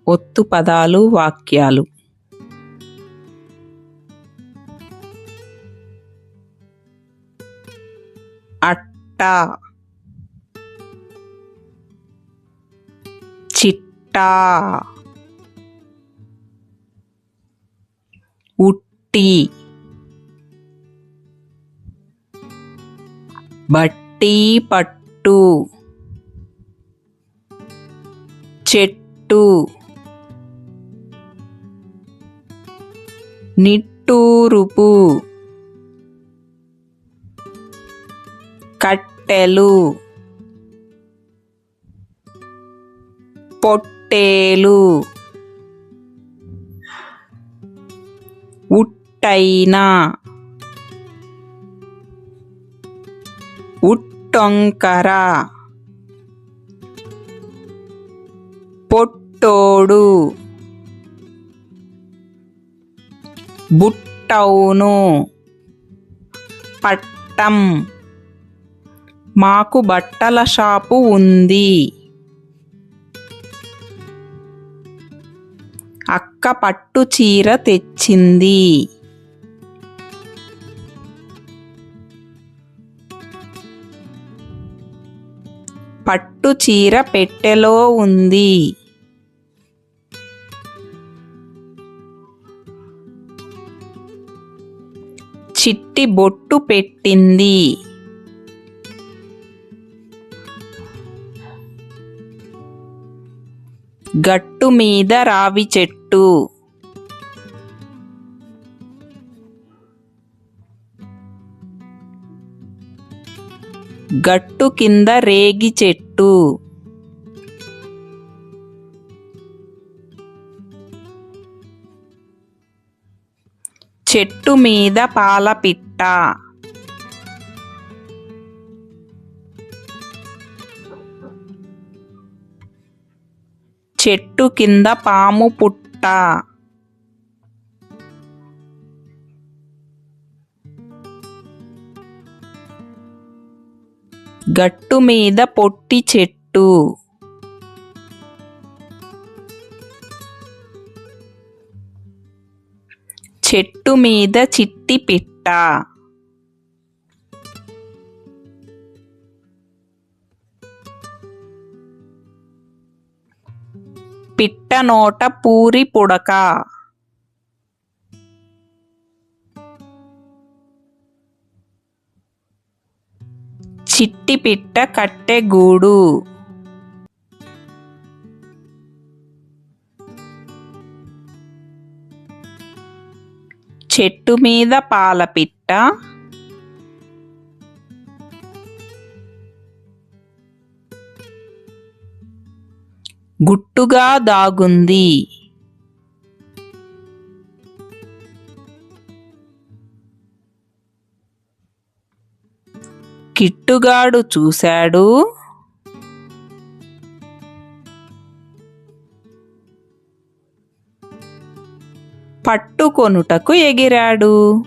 ఒత్తు పదాలు వాక్యాలు. అట్ట, చిట్టా, ఉట్టి, బట్టి పట్టు, చెట్టు, నిట్టూరుపు, కట్టెలు, పొట్టేలు, ఉట్టైన, ఉట్టొంకర, పొట్టోడు, బుట్టౌను, పట్టం. మాకు బట్టల షాపు ఉంది. అక్క పట్టు చీర తెచ్చింది. పట్టు చీర పెట్టెలో ఉంది. చిట్టి బొట్టు పెట్టింది. గట్టు మీద రావి చెట్టు. గట్టు కింద రేగి చెట్టు. చెట్టు మీద పాలపిట్ట. చెట్టు కింద పాము పుట్ట. గట్టు మీద పొట్టి చెట్టు. చెట్టు మీద చిట్టి పిట్ట. పిట్ట నోట పూరి పుడక. చిట్టి పిట్ట కట్టెగూడు. చెట్టు మీద పాలపిట్ట. గుట్టుగా దాగుంది. కిట్టుగాడు చూశాడు. పట్టుకొనుటకు ఎగిరాడు.